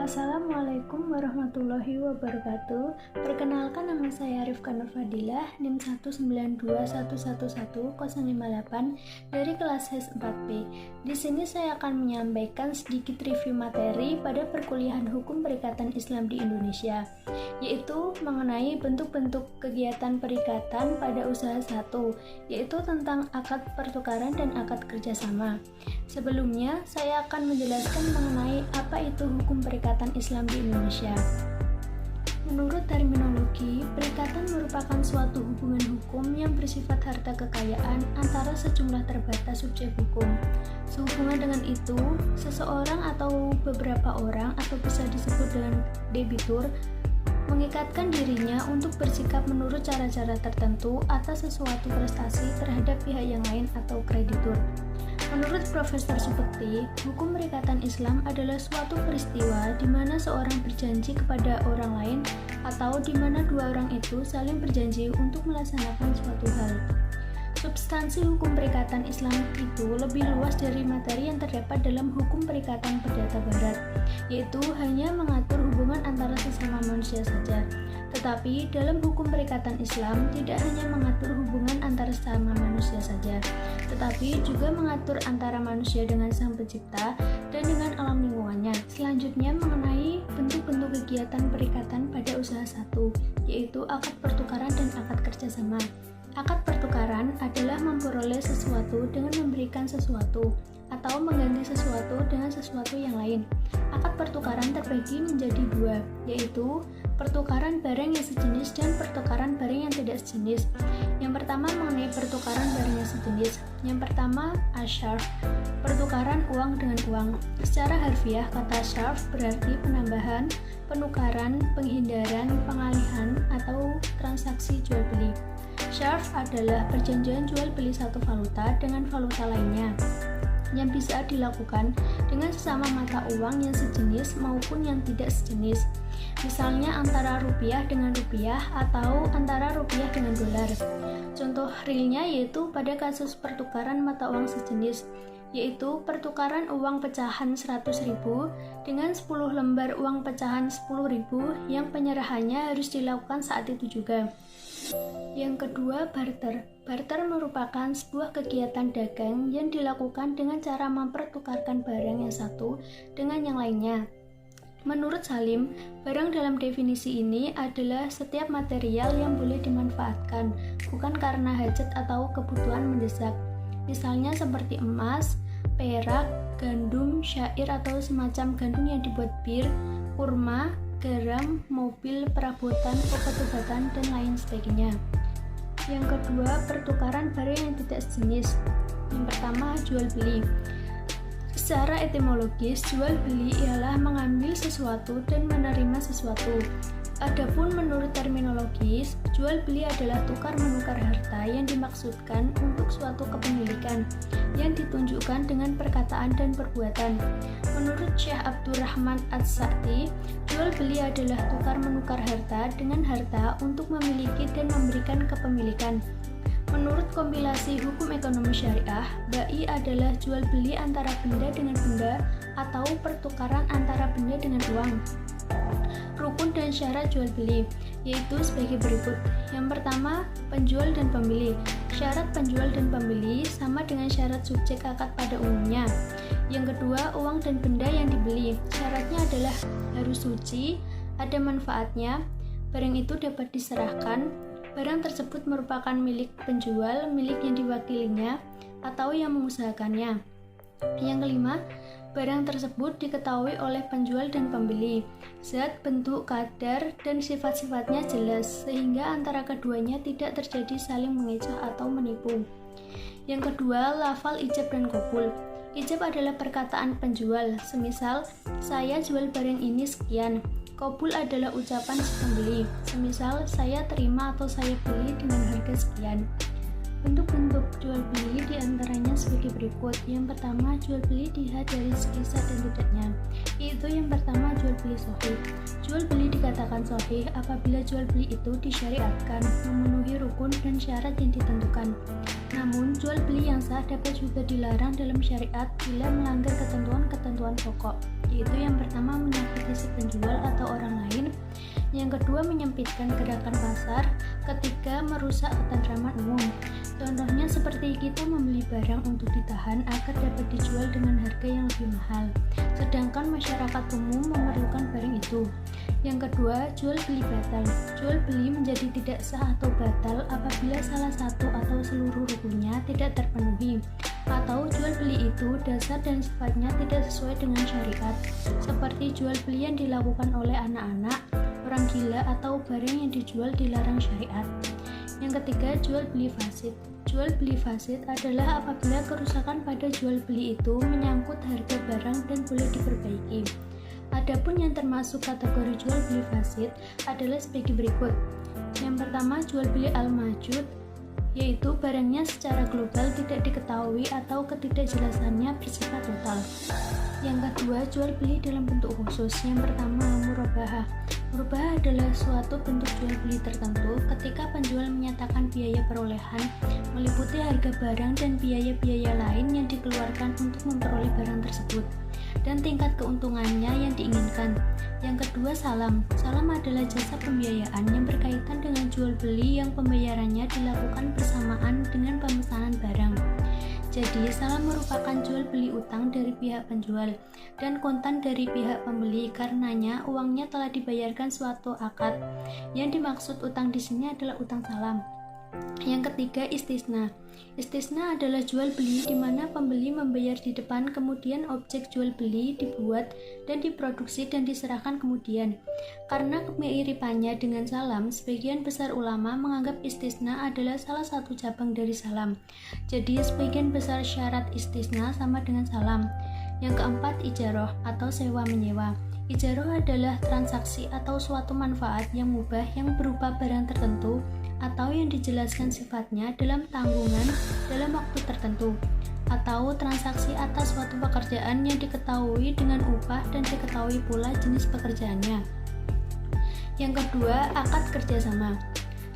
Assalamualaikum warahmatullahi wabarakatuh. Perkenalkan, nama saya Rifka Nur Fadilah, NIM 192111058 dari kelas HES 4B. Di sini saya akan menyampaikan sedikit review materi pada perkuliahan Hukum Perikatan Islam di Indonesia, yaitu mengenai bentuk-bentuk kegiatan perikatan pada usaha 1, yaitu tentang akad pertukaran dan akad kerjasama. Sebelumnya, saya akan menjelaskan mengenai apa itu hukum perikatan Islam di Indonesia. Menurut terminologi, perikatan merupakan suatu hubungan hukum yang bersifat harta kekayaan antara sejumlah terbatas subjek hukum. Sehubungan dengan itu, seseorang atau beberapa orang atau bisa disebut dengan debitur mengikatkan dirinya untuk bersikap menurut cara-cara tertentu atas sesuatu prestasi terhadap pihak yang lain atau kreditur. Menurut Profesor Subekti, hukum perikatan Islam adalah suatu peristiwa di mana seorang berjanji kepada orang lain atau di mana dua orang itu saling berjanji untuk melaksanakan suatu hal. Substansi hukum perikatan Islam itu lebih luas dari materi yang terdapat dalam hukum perikatan perdata barat, yaitu hanya mengatur hubungan antara sesama manusia saja. Tetapi dalam hukum perikatan Islam tidak hanya mengatur hubungan antara sesama manusia saja, tetapi juga mengatur antara manusia dengan Sang Pencipta dan dengan alam lingkungannya. Selanjutnya mengenai bentuk-bentuk kegiatan perikatan pada usaha 1, yaitu akad pertukaran dan akad kerjasama. Akad pertukaran adalah memperoleh sesuatu dengan memberikan sesuatu, atau mengganti sesuatu dengan sesuatu yang lain. Akad pertukaran terbagi menjadi dua, yaitu pertukaran barang yang sejenis dan pertukaran barang yang tidak sejenis. Yang pertama mengenai pertukaran barang yang sejenis. Yang pertama, asyarf, pertukaran uang dengan uang. Secara harfiah, kata syarf berarti penambahan, penukaran, penghindaran, pengalihan, atau transaksi jual beli. Syarf adalah perjanjian jual beli satu valuta dengan valuta lainnya yang bisa dilakukan dengan sesama mata uang yang sejenis maupun yang tidak sejenis. Misalnya antara rupiah dengan rupiah atau antara rupiah dengan dolar. Contoh realnya yaitu pada kasus pertukaran mata uang sejenis, yaitu pertukaran uang pecahan 100.000 dengan 10 lembar uang pecahan 10.000 yang penyerahannya harus dilakukan saat itu juga. Yang kedua, barter. Barter merupakan sebuah kegiatan dagang yang dilakukan dengan cara mempertukarkan barang yang satu dengan yang lainnya. Menurut Salim, barang dalam definisi ini adalah setiap material yang boleh dimanfaatkan, bukan karena hajat atau kebutuhan mendesak. Misalnya seperti emas, perak, gandum, syair atau semacam gandum yang dibuat bir, kurma, garam, mobil, perabotan, obat-obatan, dan lain sebagainya. Yang kedua, pertukaran barang yang tidak sejenis. Yang pertama, jual beli. Secara etimologis, jual beli ialah mengambil sesuatu dan menerima sesuatu. Adapun menurut terminologis, jual beli adalah tukar-menukar harta yang dimaksudkan untuk suatu kepemilikan yang ditunjukkan dengan perkataan dan perbuatan. Menurut Syekh Abdurrahman As-Sa'di, jual beli adalah tukar-menukar harta dengan harta untuk memiliki dan memberikan kepemilikan. Menurut kompilasi hukum ekonomi syariah, bai adalah jual beli antara benda dengan benda atau pertukaran antara benda dengan uang. Rukun dan syarat jual beli yaitu sebagai berikut. Yang pertama, penjual dan pembeli. Syarat penjual dan pembeli sama dengan syarat subjek akad pada umumnya. Yang kedua, uang dan benda yang dibeli. Syaratnya adalah harus suci, ada manfaatnya, barang itu dapat diserahkan, barang tersebut merupakan milik penjual, milik yang diwakilinya, atau yang mengusahakannya. Yang kelima, barang tersebut diketahui oleh penjual dan pembeli. Zat, bentuk, kadar, dan sifat-sifatnya jelas, sehingga antara keduanya tidak terjadi saling mengecoh atau menipu. Yang kedua, lafal ijab dan qabul. Ijab adalah perkataan penjual, semisal, saya jual barang ini sekian. Qabul adalah ucapan si pembeli, semisal, saya terima atau saya beli dengan harga sekian. Bentuk-bentuk jual beli diantaranya sebagai berikut. Yang pertama, jual beli dilihat dari segi sah dan tidaknya, yaitu yang pertama jual beli sahih. Jual beli dikatakan sahih apabila jual beli itu disyariatkan, memenuhi rukun dan syarat yang ditentukan. Namun, jual beli yang sah dapat juga dilarang dalam syariat bila melanggar ketentuan-ketentuan pokok, yaitu yang pertama menyakiti si Yang kedua, menyempitkan gerakan pasar. Ketiga, merusak ketentraman umum. Contohnya seperti kita membeli barang untuk ditahan agar dapat dijual dengan harga yang lebih mahal, sedangkan masyarakat umum memerlukan barang itu. Yang kedua, jual beli batal. Jual beli menjadi tidak sah atau batal apabila salah satu atau seluruh rukunnya tidak terpenuhi, atau jual beli itu dasar dan sifatnya tidak sesuai dengan syariat, seperti jual beli yang dilakukan oleh anak-anak, orang gila, atau barang yang dijual dilarang syariat. Yang ketiga, jual beli fasid. Jual beli fasid adalah apabila kerusakan pada jual beli itu menyangkut harga barang dan boleh diperbaiki. Adapun yang termasuk kategori jual beli fasid adalah sebagai berikut. Yang pertama, jual beli al-majud, yaitu barangnya secara global tidak diketahui atau ketidakjelasannya bersifat total. Yang kedua, jual beli dalam bentuk khusus. Yang pertama, murabahah. Murabahah adalah suatu bentuk jual beli tertentu ketika penjual menyatakan biaya perolehan meliputi harga barang dan biaya-biaya lain yang dikeluarkan untuk memperoleh barang tersebut dan tingkat keuntungannya yang diinginkan. Yang kedua, salam. Salam adalah jasa pembiayaan yang berkaitan dengan jual beli yang pembayarannya dilakukan bersamaan dengan pemesanan barang. Jadi, salam merupakan jual beli utang dari pihak penjual dan kontan dari pihak pembeli, karenanya uangnya telah dibayarkan suatu akad. Yang dimaksud utang di sini adalah utang salam. Yang ketiga, istisna. Istisna adalah jual beli di mana pembeli membayar di depan, kemudian objek jual beli dibuat dan diproduksi dan diserahkan kemudian. Karena kemiripannya dengan salam, sebagian besar ulama menganggap istisna adalah salah satu cabang dari salam. Jadi, sebagian besar syarat istisna sama dengan salam. Yang keempat, ijarah atau sewa menyewa. Ijarah adalah transaksi atau suatu manfaat yang mubah yang berupa barang tertentu atau yang dijelaskan sifatnya dalam tanggungan dalam waktu tertentu, atau transaksi atas suatu pekerjaan yang diketahui dengan upah dan diketahui pula jenis pekerjaannya. Yang kedua, akad kerjasama.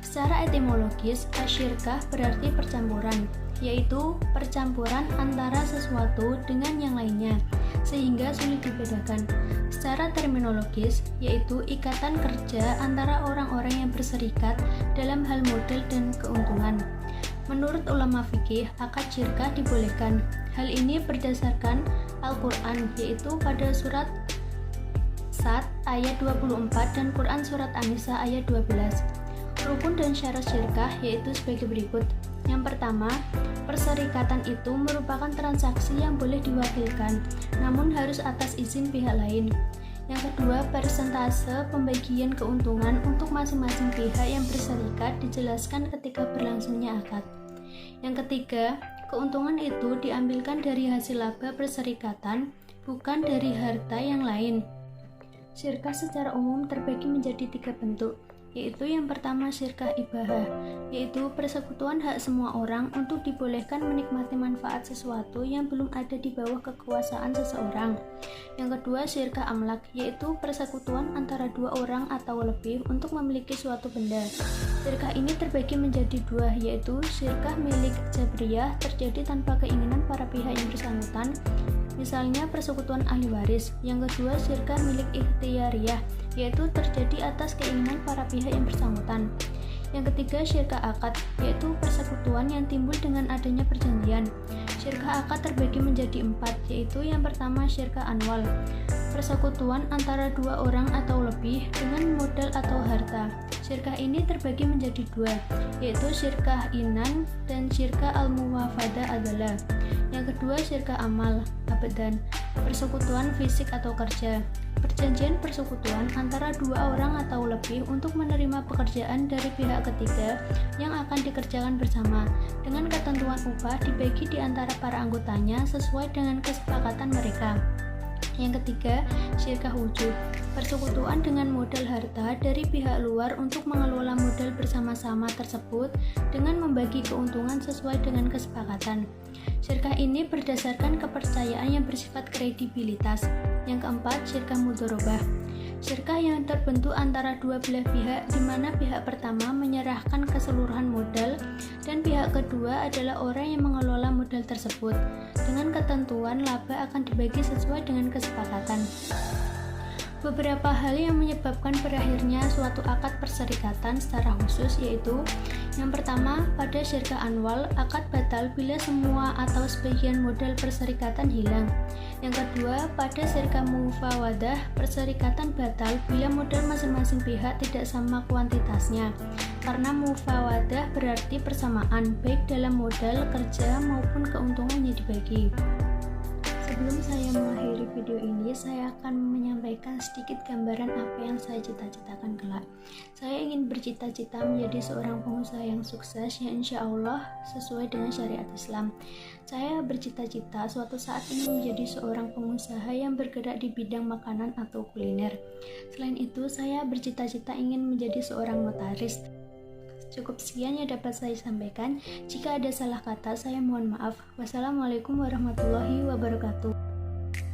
Secara etimologis, asyirkah berarti percampuran, yaitu percampuran antara sesuatu dengan yang lainnya, sehingga sulit dibedakan. Secara terminologis, yaitu ikatan kerja antara orang-orang yang berserikat dalam hal modal dan keuntungan. Menurut ulama fikih, akad syirkah dibolehkan. Hal ini berdasarkan Al-Quran, yaitu pada surat Sad ayat 24 dan Quran surat An-Nisa ayat 12. Rukun dan syarat syirkah yaitu sebagai berikut. Yang pertama, perserikatan itu merupakan transaksi yang boleh diwakilkan, namun harus atas izin pihak lain. Yang kedua, persentase pembagian keuntungan untuk masing-masing pihak yang berserikat dijelaskan ketika berlangsungnya akad. Yang ketiga, keuntungan itu diambilkan dari hasil laba perserikatan, bukan dari harta yang lain. Syirkah secara umum terbagi menjadi 3 bentuk, yaitu yang pertama syirkah ibahah, yaitu persekutuan hak semua orang untuk dibolehkan menikmati manfaat sesuatu yang belum ada di bawah kekuasaan seseorang. Yang kedua, syirkah amlak, yaitu persekutuan antara 2 orang atau lebih untuk memiliki suatu benda. Syirkah ini terbagi menjadi 2, yaitu syirkah milik jabriyah, terjadi tanpa keinginan para pihak yang bersangkutan, misalnya persekutuan ahli waris. Yang kedua, syirkah milik ikhtiyariyah, yaitu terjadi atas keinginan para pihak yang bersangkutan. Yang ketiga, syirkah akad, yaitu persekutuan yang timbul dengan adanya perjanjian. Syirkah akad terbagi menjadi 4, yaitu yang pertama syirkah anwal, persekutuan antara 2 orang atau lebih dengan modal atau harta. Syirkah ini terbagi menjadi 2, yaitu syirkah inan dan syirkah al-muwafadah adalah. Yang kedua, syirkah amal, abadan, persekutuan fisik atau kerja. Perjanjian persekutuan antara 2 orang atau lebih untuk menerima pekerjaan dari pihak ketiga yang akan dikerjakan bersama, dengan ketentuan upah dibagi di antara para anggotanya sesuai dengan kesepakatan mereka. Yang ketiga, syirkah wujud, persekutuan dengan modal harta dari pihak luar untuk mengelola modal bersama-sama tersebut dengan membagi keuntungan sesuai dengan kesepakatan. Syirkah ini berdasarkan kepercayaan yang bersifat kredibilitas. Yang keempat, syirkah mudharabah, syirkah yang terbentuk antara 2 belah pihak, di mana pihak pertama menyerahkan keseluruhan modal dan pihak kedua adalah orang yang mengelola modal tersebut, dengan ketentuan laba akan dibagi sesuai dengan kesepakatan. Beberapa hal yang menyebabkan berakhirnya suatu akad perserikatan secara khusus yaitu: yang pertama, pada syirka anwal, akad batal bila semua atau sebagian modal perserikatan hilang. Yang kedua, pada syirka mufawadah, perserikatan batal bila modal masing-masing pihak tidak sama kuantitasnya. Karena mufawadah berarti persamaan, baik dalam modal, kerja, maupun keuntungannya dibagi. Sebelum saya mengakhiri video ini, saya akan menyampaikan sedikit gambaran apa yang saya cita-citakan kelak. Saya ingin bercita-cita menjadi seorang pengusaha yang sukses yang insya Allah sesuai dengan syariat Islam. Saya bercita-cita suatu saat ingin menjadi seorang pengusaha yang bergerak di bidang makanan atau kuliner. Selain itu, saya bercita-cita ingin menjadi seorang notaris. Cukup sekian yang dapat saya sampaikan. Jika ada salah kata, saya mohon maaf. Wassalamualaikum warahmatullahi wabarakatuh.